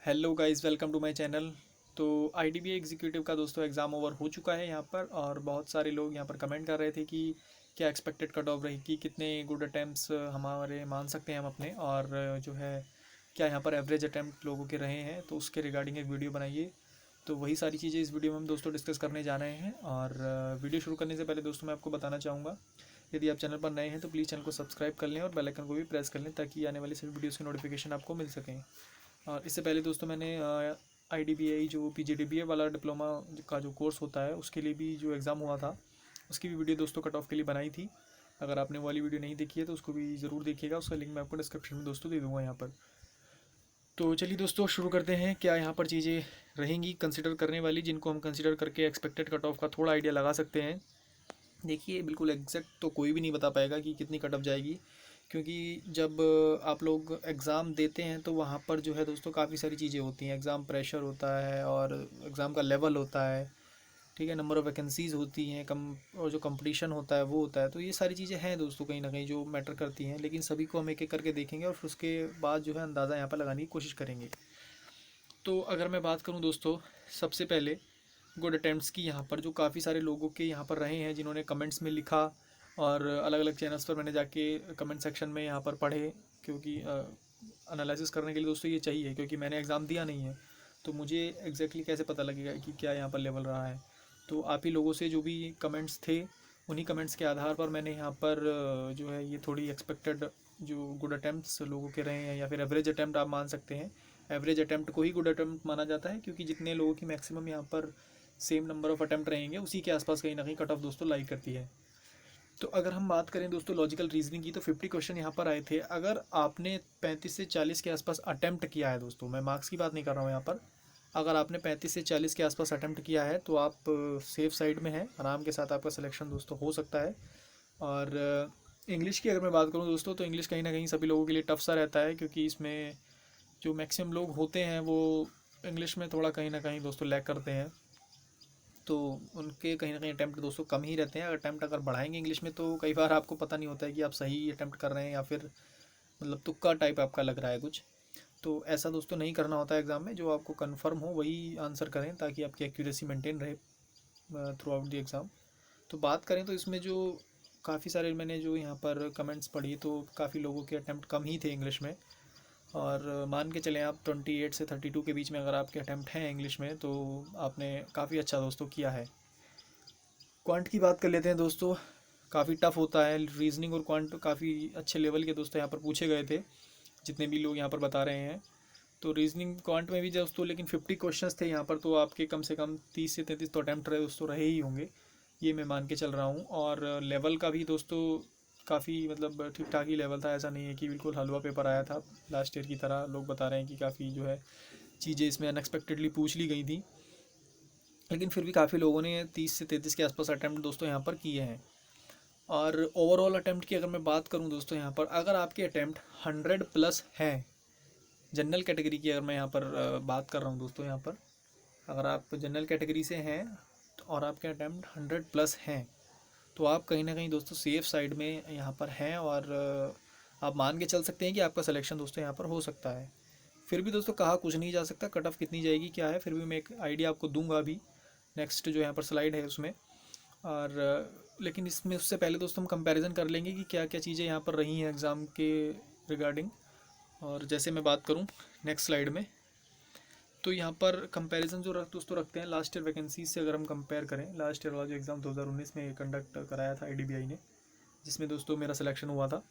Hello guys, welcome to my channel. तो IDBI executive का दोस्तों एग्ज़ाम ओवर हो चुका है यहाँ पर, और बहुत सारे लोग यहाँ पर कमेंट कर रहे थे कि क्या एक्सपेक्टेड कट ऑफ रहेगी, कितने गुड अटैम्प्ट्स हमारे मान सकते हैं हम अपने, और जो है क्या यहाँ पर एवरेज अटैम्प्ट लोगों के रहे हैं, तो उसके रिगार्डिंग एक वीडियो बनाइए। तो वही सारी चीज़ें इस वीडियो में हम दोस्तों डिस्कस करने जा रहे हैं। और वीडियो शुरू करने से पहले दोस्तों मैं आपको बताना चाहूँगा, यदि आप चैनल पर नए हैं तो प्लीज़ चैनल को सब्सक्राइब कर लें और बेल आइकन को भी प्रेस कर लें, ताकि आने वाली सभी वीडियोज़ की नोटिफिकेशन आपको मिल सकें। और इससे पहले दोस्तों मैंने आईडीबीआई जो पीजीडीबीए वाला डिप्लोमा का जो कोर्स होता है, उसके लिए भी जो एग्ज़ाम हुआ था, उसकी भी वीडियो दोस्तों कट ऑफ के लिए बनाई थी। अगर आपने वो वाली वीडियो नहीं देखी है तो उसको भी ज़रूर देखिएगा, उसका लिंक मैं आपको डिस्क्रिप्शन में दोस्तों दे दूँगा यहाँ पर। तो चलिए दोस्तों शुरू करते हैं। क्या यहाँ पर चीज़ें रहेंगी कंसिडर करने वाली, जिनको हम कंसिडर करके एक्सपेक्टेड कट ऑफ का थोड़ा आइडिया लगा सकते हैं। देखिए, बिल्कुल एग्जैक्ट तो कोई भी नहीं बता पाएगा कि कितनी कट ऑफ जाएगी, क्योंकि जब आप लोग एग्ज़ाम देते हैं तो वहाँ पर जो है दोस्तों काफ़ी सारी चीज़ें होती हैं। एग्ज़ाम प्रेशर होता है, और एग्ज़ाम का लेवल होता है, ठीक है, नंबर ऑफ़ वैकेंसीज़ होती हैं, कम, और जो कंपटीशन होता है वो होता है। तो ये सारी चीज़ें हैं दोस्तों कहीं ना कहीं जो मैटर करती हैं, लेकिन सभी को हम एक एक करके देखेंगे और फिर उसके बाद जो है अंदाज़ा यहाँ पर लगाने की कोशिश करेंगे। तो अगर मैं बात करूँ दोस्तों, सबसे पहले गुड अटैम्प्ट्स की, यहाँ पर जो काफ़ी सारे लोगों के यहाँ पर रहे हैं जिन्होंने कमेंट्स में लिखा, और अलग अलग चैनल्स पर मैंने जाके कमेंट सेक्शन में यहाँ पर पढ़े, क्योंकि एनालिसिस करने के लिए दोस्तों ये चाहिए, क्योंकि मैंने एग्ज़ाम दिया नहीं है, तो मुझे एग्जैक्टली कैसे पता लगेगा कि क्या यहाँ पर लेवल रहा है। तो आप ही लोगों से जो भी कमेंट्स थे, उन्हीं कमेंट्स के आधार पर मैंने यहाँ पर जो है ये थोड़ी एक्सपेक्टेड जो गुड अटैम्प्ट्स लोगों के रहे हैं, या फिर एवरेज अटैम्प्ट आप मान सकते हैं। एवरेज अटैम्प्ट को ही गुड अटैम्प्ट माना जाता है, क्योंकि जितने लोगों की मैक्सिमम यहाँ पर सेम नंबर ऑफ अटैम्प्ट रहेंगे, उसी के आसपास कहीं ना कहीं कट ऑफ दोस्तों लाई करती है। तो अगर हम बात करें दोस्तों लॉजिकल रीजनिंग की, तो 50 क्वेश्चन यहाँ पर आए थे। अगर आपने 35 से 40 के आसपास अटैम्प्ट किया है दोस्तों, मैं मार्क्स की बात नहीं कर रहा हूँ यहाँ पर, अगर आपने 35 से 40 के आसपास अटैम्प्ट किया है तो आप सेफ साइड में हैं, आराम के साथ आपका सिलेक्शन दोस्तों हो सकता है। और इंग्लिश की अगर मैं बात करूँ दोस्तों, तो इंग्लिश कहीं ना कहीं सभी लोगों के लिए टफ सा रहता है, क्योंकि इसमें जो मैक्सिमम लोग होते हैं वो इंग्लिश में थोड़ा कहीं ना कहीं दोस्तों लैक करते हैं। तो उनके कहीं ना कहीं अटैम्प्ट दोस्तों कम ही रहते हैं। अटैम्प्ट अगर बढ़ाएंगे इंग्लिश में, तो कई बार आपको पता नहीं होता है कि आप सही अटैम्प्ट कर रहे हैं या फिर मतलब तुक्का टाइप आपका लग रहा है कुछ। तो ऐसा दोस्तों नहीं करना होता है एग्ज़ाम में, जो आपको कन्फर्म हो वही आंसर करें, ताकि आपकी एक्यूरेसी मेंटेन रहे थ्रू आउट द एग्ज़ाम। तो बात करें तो इसमें जो काफ़ी सारे मैंने जो यहाँ पर कमेंट्स पढ़ी, तो काफ़ी लोगों के अटैम्प्ट कम ही थे इंग्लिश में। और मान के चलें आप 28 से 32 के बीच में अगर आपके अटैम्प्ट हैं इंग्लिश में, तो आपने काफ़ी अच्छा दोस्तों किया है। क्वांट की बात कर लेते हैं दोस्तों। काफ़ी टफ होता है रीजनिंग, और क्वांट काफ़ी अच्छे लेवल के दोस्तों यहाँ पर पूछे गए थे, जितने भी लोग यहाँ पर बता रहे हैं। तो रीजनिंग क्वांट में भी दोस्तों लेकिन 50 क्वेश्चंस थे यहाँ पर, तो आपके कम से कम 30 से 33 तो अटैम्प्ट रहे दोस्तों, रहे ही होंगे, ये मैं मान के चल रहा हूँ। और लेवल का भी दोस्तों काफ़ी मतलब ठीक ठाक ही लेवल था, ऐसा नहीं है कि बिल्कुल हलवा पेपर आया था लास्ट ईयर की तरह। लोग बता रहे हैं कि काफ़ी जो है चीज़ें इसमें अनएक्सपेक्टेडली पूछ ली गई थी, लेकिन फिर भी काफ़ी लोगों ने 30 से 33 के आसपास अटैम्प्ट दोस्तों यहाँ पर किए हैं। और ओवरऑल अटैम्प्ट की अगर मैं बात करूँ दोस्तों, यहाँ पर अगर आपके अटैम्प्ट 100 प्लस हैं, जनरल कैटेगरी की अगर मैं यहाँ पर बात कर रहा हूँ दोस्तों, यहाँ पर अगर आप जनरल कैटेगरी से हैं और आपके अटैम्प्ट 100 प्लस हैं, तो आप कहीं ना कहीं दोस्तों सेफ साइड में यहाँ पर हैं, और आप मान के चल सकते हैं कि आपका सिलेक्शन दोस्तों यहाँ पर हो सकता है। फिर भी दोस्तों कहा कुछ नहीं जा सकता, कट ऑफ कितनी जाएगी क्या है, फिर भी मैं एक आइडिया आपको दूंगा अभी नेक्स्ट जो यहाँ पर स्लाइड है उसमें। और लेकिन इसमें उससे पहले दोस्तों हम कंपैरिजन कर लेंगे कि क्या क्या चीज़ें यहाँ पर रही हैं एग्ज़ाम के रिगार्डिंग। और जैसे मैं बात करूँ नेक्स्ट स्लाइड में, तो यहाँ पर कंपैरिजन जो दोस्तों रखते हैं लास्ट ईयर वैकेंसीज से, अगर हम कंपेयर करें लास्ट ईयर वाला जो एग्ज़ाम 2019 में कंडक्ट कराया था आईडीबीआई ने, जिसमें दोस्तों मेरा सिलेक्शन हुआ था,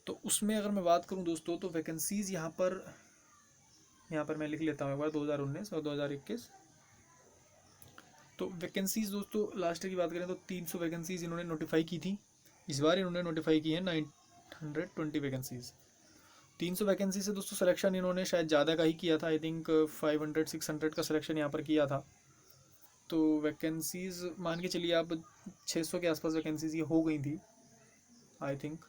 तो उसमें अगर मैं बात करूँ दोस्तों, तो वैकेंसीज़ यहाँ पर मैं लिख लेता हूँ एक बार 2019 और 2021। तो वैकेंसीज़ दोस्तों लास्ट ईयर की बात करें तो 300 वैकेंसीज़ इन्होंने नोटिफाई की थी। इस बार इन्होंने नोटिफाई की है 920 वैकेंसीज़। 300 वैकेंसी से दोस्तों सिलेक्शन इन्होंने शायद ज़्यादा का ही किया था, आई थिंक 500-600 का सिलेक्शन यहाँ पर किया था। तो वैकेंसीज़ मान के चलिए आप 600 के आसपास वैकेंसीज़ ये हो गई थी आई थिंक।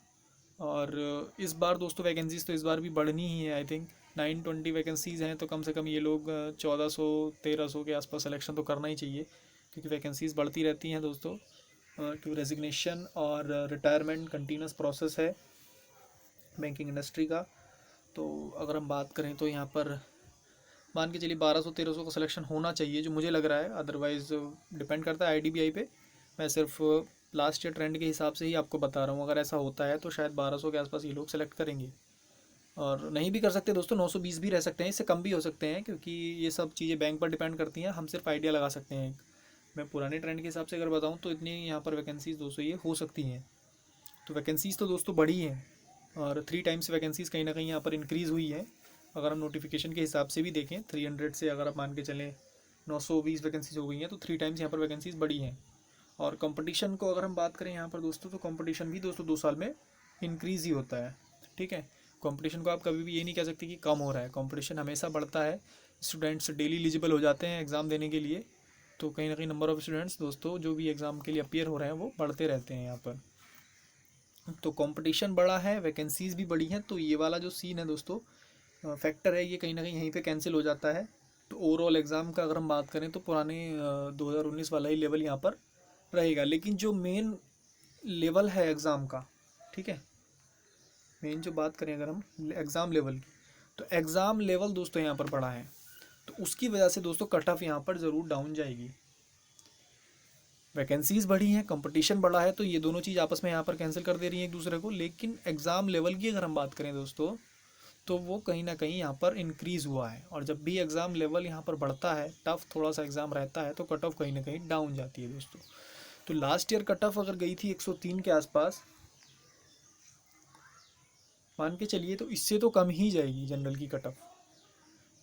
और इस बार दोस्तों वैकेंसीज़ तो इस बार भी बढ़नी ही है, आई थिंक 920 वैकेंसीज़ हैं, तो कम से कम ये लोग 1400-1300 के आसपास सिलेक्शन तो करना ही चाहिए, क्योंकि वैकेंसीज़ बढ़ती रहती हैं दोस्तों। क्योंकि रेजिग्नेशन और रिटायरमेंट कंटिन्यूस प्रोसेस है बैंकिंग इंडस्ट्री का। तो अगर हम बात करें तो यहाँ पर मान के चलिए 1200-1300 का सिलेक्शन होना चाहिए जो मुझे लग रहा है, अदरवाइज़ डिपेंड करता है IDBI पे। मैं सिर्फ लास्ट ईयर ट्रेंड के हिसाब से ही आपको बता रहा हूँ, अगर ऐसा होता है तो शायद 1200 के आसपास ये लोग सेलेक्ट करेंगे। और नहीं भी कर सकते दोस्तों, 920 भी रह सकते हैं, इससे कम भी हो सकते हैं, क्योंकि ये सब चीज़ें बैंक पर डिपेंड करती हैं, हम सिर्फ आइडिया लगा सकते हैं। मैं पुराने ट्रेंड के हिसाब से अगर बताऊँ तो इतनी यहाँ पर वैकेंसीज़ दोस्तों ये हो सकती हैं। तो वैकेंसीज़ तो दोस्तों बढ़ी हैं, और 3 टाइम्स वैकेंसीज़ कहीं ना कहीं यहाँ पर इंक्रीज़ हुई है। अगर हम नोटिफिकेशन के हिसाब से भी देखें, 300 से अगर आप मान के चलें 920 वैकेंसीज हो गई हैं, तो 3 टाइम्स यहाँ पर वैकेंसीज बढ़ी हैं। और कंपटीशन को अगर हम बात करें यहाँ पर दोस्तों, तो कंपटीशन भी दोस्तों 2 साल में इंक्रीज़ ही होता है। ठीक है, कंपटीशन को आप कभी भी ये नहीं कह सकते कि कम हो रहा है, कंपटीशन हमेशा बढ़ता है। स्टूडेंट्स डेली एलिजिबल हो जाते हैं एग्ज़ाम देने के लिए, तो कहीं ना कहीं नंबर ऑफ़ स्टूडेंट्स दोस्तों जो भी एग्ज़ाम के लिए अपीयर हो रहे हैं वो बढ़ते रहते हैं यहाँ पर। तो कंपटीशन बढ़ा है, वैकेंसीज़ भी बढ़ी हैं, तो ये वाला जो सीन है दोस्तों, फैक्टर है, ये कहीं ना कहीं यहीं पे कैंसिल हो जाता है। तो ओवरऑल एग्ज़ाम का अगर हम बात करें तो पुराने 2019 वाला ही लेवल यहाँ पर रहेगा। लेकिन जो मेन लेवल है एग्ज़ाम का, ठीक है, मेन जो बात करें अगर हम एग्ज़ाम लेवल की, तो एग्ज़ाम लेवल दोस्तों यहाँ पर बढ़ा है, तो उसकी वजह से दोस्तों कट ऑफ यहाँ पर ज़रूर डाउन जाएगी। वैकेंसीज़ बढ़ी हैं, कंपटीशन बढ़ा है, तो ये दोनों चीज़ आपस में यहाँ पर कैंसिल कर दे रही हैं एक दूसरे को। लेकिन एग्ज़ाम लेवल की अगर हम बात करें दोस्तों, तो वो कहीं ना कहीं यहाँ पर इंक्रीज़ हुआ है। और जब भी एग्ज़ाम लेवल यहाँ पर बढ़ता है, टफ थोड़ा सा एग्ज़ाम रहता है, तो कट ऑफ कहीं ना कहीं डाउन जाती है दोस्तों। तो लास्ट ईयर कट ऑफ अगर गई थी 103 के आसपास, मान के चलिए, तो इससे तो कम ही जाएगी जनरल की कट ऑफ।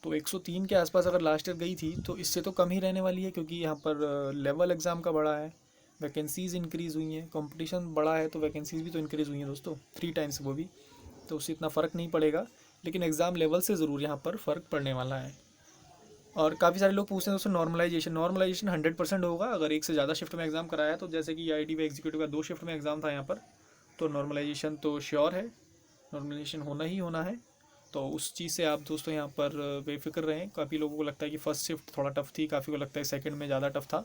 तो 103 के आसपास अगर लास्ट ईयर गई थी, तो इससे तो कम ही रहने वाली है, क्योंकि यहाँ पर लेवल एग्ज़ाम का बढ़ा है, वैकेंसीज़ इंक्रीज़ हुई हैं, कंपटीशन बढ़ा है, तो वैकेंसीज़ भी तो इंक्रीज़ हुई हैं दोस्तों, 3 टाइम्स वो भी। तो उससे इतना फ़र्क नहीं पड़ेगा, लेकिन एग्ज़ाम लेवल से ज़रूर यहाँ पर फ़र्क पड़ने वाला है। और काफ़ी सारे लोग पूछते हैं दोस्तों नॉर्मलाइजेशन 100% होगा अगर एक से ज़्यादा शिफ्ट में एग्ज़ाम कराया, तो जैसे कि IDBI एग्जीक्यूटिव का 2 शिफ्ट में एग्ज़ाम था यहाँ पर, तो नॉर्मलाइजेशन तो श्योर है, नॉर्मलाइजेशन होना ही होना है। तो उस चीज़ से आप दोस्तों यहाँ पर बेफिक्र रहें। काफ़ी लोगों को लगता है कि फ़र्स्ट शिफ्ट थोड़ा टफ थी, काफ़ी को लगता है सेकंड में ज़्यादा टफ था,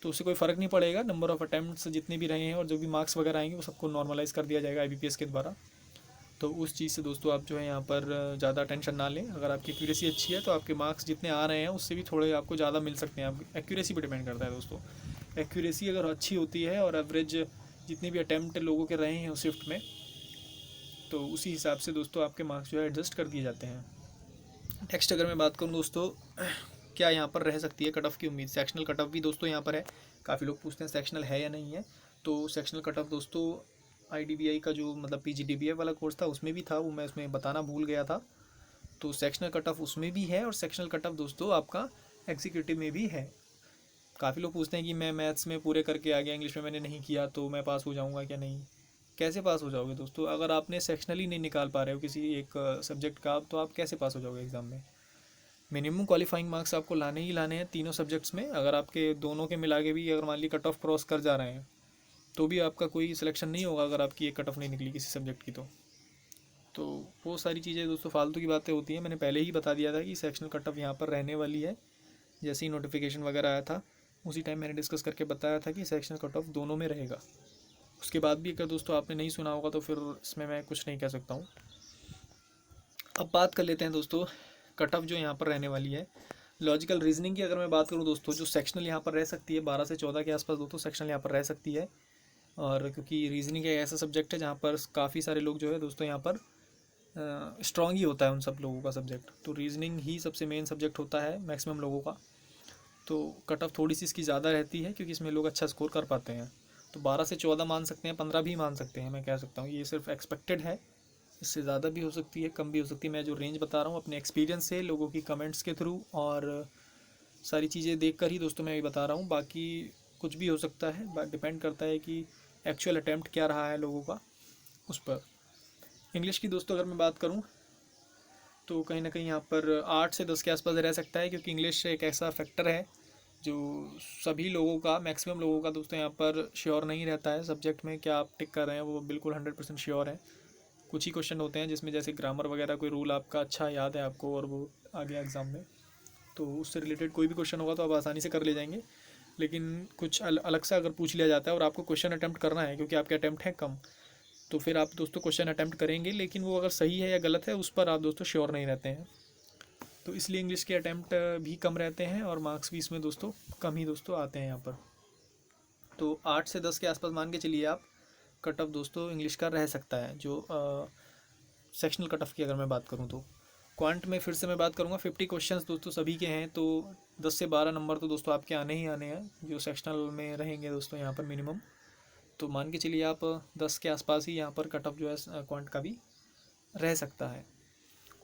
तो उससे कोई फ़र्क नहीं पड़ेगा। नंबर ऑफ़ अटैम्प्ट्स जितने भी रहे हैं और जो भी मार्क्स वगैरह आएंगे वो सबको नॉर्मलाइज़ कर दिया जाएगा IBPS के द्वारा। तो उस चीज़ से दोस्तों आप जो है यहाँ पर ज़्यादा टेंशन ना लें। अगर आपकी एक्यूरेसी अच्छी है तो आपके मार्क्स जितने आ रहे हैं उससे भी थोड़े आपको ज़्यादा मिल सकते हैं। आप एक्यूरेसी पर डिपेंड करता है दोस्तों। एक्यूरेसी अगर अच्छी होती है और एवरेज जितने भी अटैम्प्ट लोगों के रहे हैं उस शिफ्ट में, तो उसी हिसाब से दोस्तों आपके मार्क्स जो है एडजस्ट कर दिए जाते हैं। नेक्स्ट अगर मैं बात करूँ दोस्तों, क्या यहाँ पर रह सकती है कट ऑफ की उम्मीद। सेक्शनल कट ऑफ भी दोस्तों यहाँ पर है, काफ़ी लोग पूछते हैं सेक्शनल है या नहीं है। तो सेक्शनल कट ऑफ दोस्तों IDBI का जो मतलब PGDBA वाला कोर्स था उसमें भी था, वो मैं उसमें बताना भूल गया था। तो सेक्शनल कट ऑफ उसमें भी है, और सेक्शनल कट ऑफ दोस्तों आपका एग्जीक्यूटिव में भी है। काफ़ी लोग पूछते हैं कि मैं मैथ्स में पूरे करके आ गया, इंग्लिश में मैंने नहीं किया, तो मैं पास हो जाऊँगा क्या? नहीं। कैसे पास हो जाओगे दोस्तों? अगर आपने सेक्शनल ही नहीं निकाल पा रहे हो किसी एक सब्जेक्ट का, तो आप कैसे पास हो जाओगे एग्ज़ाम में? मिनिमम क्वालिफाइंग मार्क्स आपको लाने ही लाने हैं तीनों सब्जेक्ट्स में। अगर आपके दोनों के मिला के भी अगर मान ली कट ऑफ क्रॉस कर जा रहे हैं, तो भी आपका कोई सिलेक्शन नहीं होगा अगर आपकी एक कट ऑफ नहीं निकली किसी सब्जेक्ट की। तो वो सारी चीज़ें दोस्तों फालतू की बातें होती हैं। मैंने पहले ही बता दिया था कि सेक्शनल कट ऑफ यहाँ पर रहने वाली है। जैसे ही नोटिफिकेशन वगैरह आया था उसी टाइम मैंने डिस्कस करके बताया था कि सेक्शनल कट ऑफ दोनों में रहेगा। उसके बाद भी अगर दोस्तों आपने नहीं सुना होगा तो फिर इसमें मैं कुछ नहीं कह सकता हूँ। अब बात कर लेते हैं दोस्तों कट ऑफ जो यहाँ पर रहने वाली है। लॉजिकल रीजनिंग की अगर मैं बात करूँ दोस्तों, जो सेक्शनल यहाँ पर रह सकती है 12 से 14 के आसपास दोस्तों सेक्शनल यहाँ पर रह सकती है। और क्योंकि रीजनिंग एक ऐसा सब्जेक्ट है जहाँ पर काफ़ी सारे लोग जो है दोस्तों यहाँ पर स्ट्रॉन्ग ही होता है उन सब लोगों का सब्जेक्ट। तो रीजनिंग ही सबसे मेन सब्जेक्ट होता है मैक्सिमम लोगों का। तो कट ऑफ थोड़ी सी इसकी ज़्यादा रहती है क्योंकि इसमें लोग अच्छा स्कोर कर पाते हैं। तो 12 से 14 मान सकते हैं, 15 भी मान सकते हैं, मैं कह सकता हूँ। ये सिर्फ एक्सपेक्टेड है, इससे ज़्यादा भी हो सकती है, कम भी हो सकती है। मैं जो रेंज बता रहा हूँ अपने एक्सपीरियंस से, लोगों की कमेंट्स के थ्रू और सारी चीज़ें देख कर ही दोस्तों मैं ये बता रहा हूँ। बाकी कुछ भी हो सकता है, डिपेंड करता है कि एक्चुअल अटैम्प्ट क्या रहा है लोगों का उस पर। इंग्लिश की दोस्तों अगर मैं बात करूँ तो कहीं ना कहीं यहाँ पर 8 से 10 के आसपास रह सकता है, क्योंकि इंग्लिश एक ऐसा फैक्टर है जो सभी लोगों का, मैक्सिमम लोगों का दोस्तों यहाँ पर श्योर नहीं रहता है सब्जेक्ट में। क्या आप टिक कर रहे हैं वो बिल्कुल 100% श्योर है। कुछ ही क्वेश्चन होते हैं जिसमें जैसे ग्रामर वगैरह कोई रूल आपका अच्छा याद है आपको और वो आ गया एग्ज़ाम में, तो उससे रिलेटेड कोई भी क्वेश्चन होगा तो आप आसानी से कर ले जाएंगे। लेकिन कुछ अलग से अगर पूछ लिया जाता है और आपको क्वेश्चन अटैम्प्ट करना है, क्योंकि आपके अटैम्प्ट हैं कम, तो फिर आप दोस्तों क्वेश्चन अटैम्प्ट करेंगे, लेकिन वो अगर सही है या गलत है उस पर आप दोस्तों श्योर नहीं रहते हैं। तो इसलिए इंग्लिश के अटैम्प्ट भी कम रहते हैं और मार्क्स भी इसमें दोस्तों कम ही दोस्तों आते हैं यहाँ पर। तो 8 से 10 के आसपास मान के चलिए आप कट ऑफ दोस्तों इंग्लिश का रह सकता है, जो सेक्शनल कट ऑफ की अगर मैं बात करूँ तो। क्वांट में फिर से मैं बात करूँगा, 50 क्वेश्चंस दोस्तों सभी के हैं, तो 10 से 12 नंबर तो दोस्तों आपके आने ही आने हैं जो सेक्शनल में रहेंगे दोस्तों यहाँ पर मिनिमम। तो मान के चलिए आप 10 के आसपास ही यहाँ पर कट ऑफ जो है क्वांट का भी रह सकता है।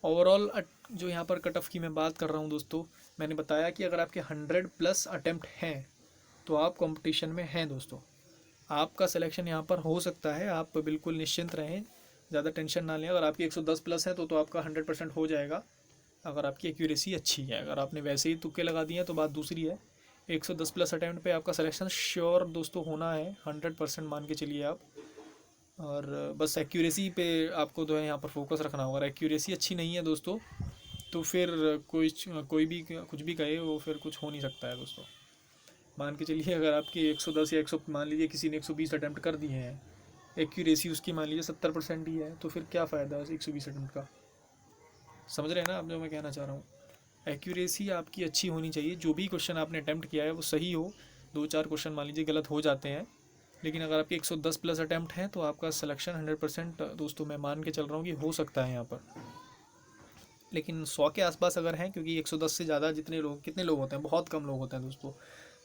ओवरऑल जो यहाँ पर कट ऑफ की मैं बात कर रहा हूँ दोस्तों, मैंने बताया कि अगर आपके 100+ अटैम्प्ट हैं तो आप कंपटीशन में हैं दोस्तों, आपका सिलेक्शन यहाँ पर हो सकता है। आप बिल्कुल निश्चिंत रहें, ज़्यादा टेंशन ना लें। अगर आपकी 110+ है तो आपका 100% हो जाएगा, अगर आपकी एक्यूरेसी अच्छी है। अगर आपने वैसे ही तुक्के लगा दिए हैं तो बात दूसरी है। 110+ अटैम्प्ट पे आपका सिलेक्शन श्योर दोस्तों होना है, 100% मान के चलिए आप। और बस एक्यूरेसी पे आपको जो है यहाँ पर फोकस रखना होगा। अगर एक्यूरेसी अच्छी नहीं है दोस्तों तो फिर कोई भी कुछ भी कहे वो फिर कुछ हो नहीं सकता है दोस्तों। मान के चलिए अगर आपकी 110 या 100 मान लीजिए किसी ने 120 अटैम्प्ट कर दिए हैं, एक्यूरेसी उसकी मान लीजिए 70% ही है, तो फिर क्या फ़ायदा 120 अटैम्प्ट का। समझ रहे हैं ना आप जो मैं कहना चाह रहा हूँ। एक्यूरेसी आपकी अच्छी होनी चाहिए, जो भी क्वेश्चन आपने अटैम्प्ट किया है वो सही हो। 2-4 क्वेश्चन मान लीजिए गलत हो जाते हैं, लेकिन अगर आपके 110+ अटैम्प्ट हैं तो आपका सिलेक्शन 100% दोस्तों मैं मान के चल रहा हूँ कि हो सकता है यहाँ पर। लेकिन 100 के आसपास अगर हैं, क्योंकि 110 से ज़्यादा जितने लोग कितने लोग होते हैं, बहुत कम लोग होते हैं दोस्तों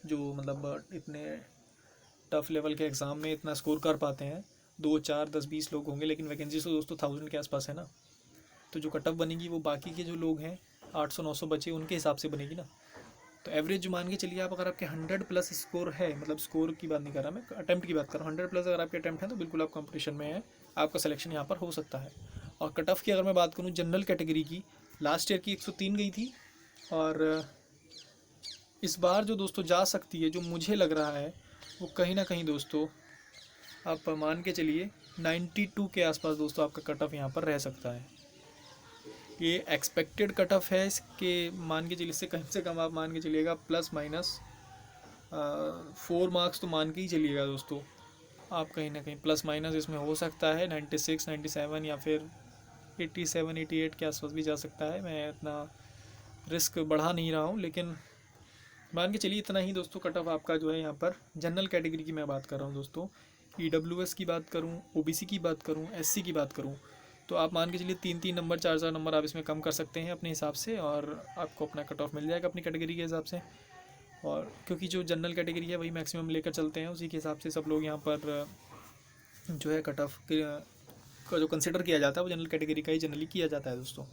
जो मतलब इतने टफ लेवल के एग्ज़ाम में इतना स्कोर कर पाते हैं। 2, 4, 10, 20 लोग होंगे, लेकिन वैकेंसी तो दोस्तों 1000 के आसपास है ना। तो जो कट ऑफ बनेगी वो बाकी के जो लोग हैं 800-900 बचे उनके हिसाब से बनेगी ना। तो एवरेज जो मान के चलिए आप, अगर आपके 100+ स्कोर है, मतलब स्कोर की बात नहीं कर रहा मैं, अटैम्प्ट की बात कर रहा हूँ, 100+ अगर आपके अटैम्प्ट हैं तो बिल्कुल आप कंपटीशन में हैं, आपका सिलेक्शन यहाँ पर हो सकता है। और कट ऑफ की अगर मैं बात करूँ जनरल कैटेगरी की, लास्ट ईयर की 103 गई थी, और इस बार जो दोस्तों जा सकती है, जो मुझे लग रहा है वो कहीं ना कहीं दोस्तों आप मान के चलिए 92 के आसपास दोस्तों आपका कट ऑफ यहाँ पर रह सकता है। ये एक्सपेक्टेड कट ऑफ है, इसके मान के चलिए इससे कम से कम आप मान के चलिएगा ±4 मार्क्स तो मान के ही चलिएगा दोस्तों। आप कहीं ना कहीं प्लस माइनस इसमें हो सकता है, 96, 97 या फिर 87, 88 के आसपास भी जा सकता है। मैं इतना रिस्क बढ़ा नहीं रहा हूँ, लेकिन मान के चलिए इतना ही दोस्तों कट ऑफ आपका जो है यहाँ पर। जनरल कैटेगरी की मैं बात कर रहा हूँ दोस्तों, EWS की बात करूँ, OBC की बात करूँ, SC की बात करूँ, तो आप मान के चलिए 3-3 नंबर 4-4 नंबर आप इसमें कम कर सकते हैं अपने हिसाब से, और आपको अपना कट ऑफ मिल जाएगा अपनी कैटेगरी के हिसाब से। और क्योंकि जो जनरल कैटेगरी है वही मैक्सिमम लेकर चलते हैं, उसी के हिसाब से सब लोग यहाँ पर जो है कट ऑफ का जो कंसिडर किया जाता है वो जनरल कैटेगरी का ही जनरली किया जाता है दोस्तों।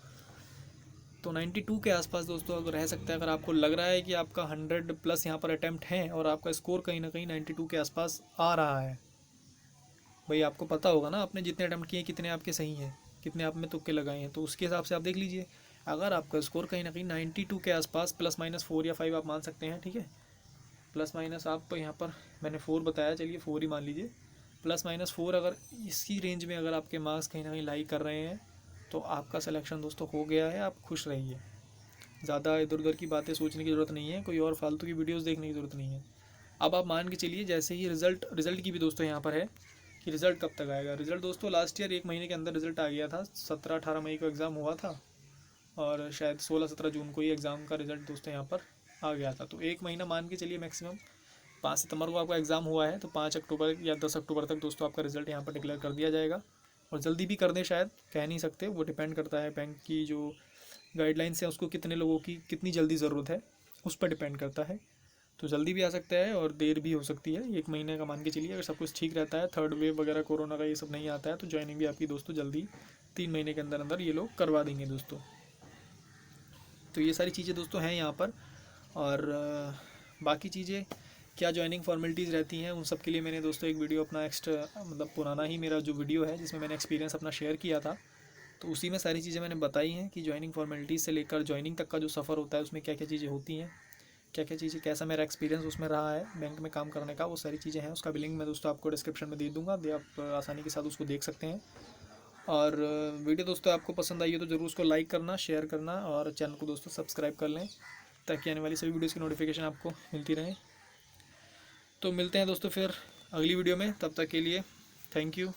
तो 92 के आसपास दोस्तों अगर रह सकता है। अगर आपको लग रहा है कि आपका 100+ यहाँ पर अटैम्प्ट हैं और आपका स्कोर कहीं ना कहीं 92 के आसपास आ रहा है, भाई आपको पता होगा ना आपने जितने अटैम्प्ट किए कितने आपके सही हैं, कितने आप में तुक्के लगाए हैं, तो उसके हिसाब से आप देख लीजिए। अगर आपका स्कोर कहीं ना कहीं 92 के आसपास ±4 या 5 आप मान सकते हैं, ठीक है। प्लस माइनस आप यहाँ पर मैंने 4 बताया, चलिए 4 ही मान लीजिए। ±4 अगर इसी रेंज में अगर आपके मार्क्स कहीं ना कहीं लाई कर रहे हैं तो आपका सिलेक्शन दोस्तों हो गया है। आप खुश रहिए, ज़्यादा इधर उधर की बातें सोचने की ज़रूरत नहीं है, कोई और फालतू की वीडियोस देखने की ज़रूरत नहीं है। अब आप मान के चलिए जैसे ही रिज़ल्ट की भी दोस्तों यहाँ पर है कि रिज़ल्ट कब तक आएगा। रिज़ल्ट दोस्तों लास्ट ईयर 1 महीने के अंदर रिज़ल्ट आ गया था, 17-18 मई को एग्ज़ाम हुआ था, और शायद 16-17 जून को ही एग्ज़ाम का रिज़ल्ट दोस्तों यहाँ पर आ गया था। तो 1 महीना मान के चलिए मैक्सिमम। 5 सितंबर को आपका एग्ज़ाम हुआ है, तो 5 अक्टूबर या 10 अक्टूबर तक दोस्तों आपका रिज़ल्ट यहाँ पर डिक्लेयर कर दिया जाएगा। और जल्दी भी कर दें शायद, कह नहीं सकते, वो डिपेंड करता है बैंक की जो गाइडलाइंस है उसको कितने लोगों की कितनी जल्दी ज़रूरत है उस पर डिपेंड करता है। तो जल्दी भी आ सकता है और देर भी हो सकती है, 1 महीने का मान के चलिए। अगर सब कुछ ठीक रहता है, थर्ड वेव वगैरह कोरोना का ये सब नहीं आता है, तो ज्वाइनिंग भी आपकी दोस्तों जल्दी 3 महीने के अंदर अंदर ये लोग करवा देंगे दोस्तों। तो ये सारी चीज़ें दोस्तों हैं यहाँ पर। और बाकी चीज़ें क्या ज्वाइनिंग फॉर्मेलिटीज़ रहती हैं उन सब के लिए मैंने दोस्तों एक वीडियो अपना एक्स्ट्रा मतलब पुराना ही मेरा जो वीडियो है जिसमें मैंने एक्सपीरियंस अपना शेयर किया था, तो उसी में सारी चीज़ें मैंने बताई हैं कि ज्वाइनिंग फॉर्मेलिटीज़ से लेकर ज्वाइनिंग तक का जो सफ़र होता है उसमें क्या क्या चीज़ें होती हैं, क्या क्या चीज़ें, कैसा मेरा एक्सपीरियंस उसमें रहा है बैंक में काम करने का, वो सारी चीज़ें हैं। उसका भी लिंक मैं दोस्तों आपको डिस्क्रिप्शन में दे दूँगा, आप आसानी के साथ उसको देख सकते हैं। और वीडियो दोस्तों आपको पसंद आई हो तो ज़रूर उसको लाइक करना, शेयर करना, और चैनल को दोस्तों सब्सक्राइब कर लें ताकि आने वाली सभी वीडियोज़ की नोटिफिकेशन आपको मिलती रहे। तो मिलते हैं दोस्तों फिर अगली वीडियो में, तब तक के लिए थैंक यू।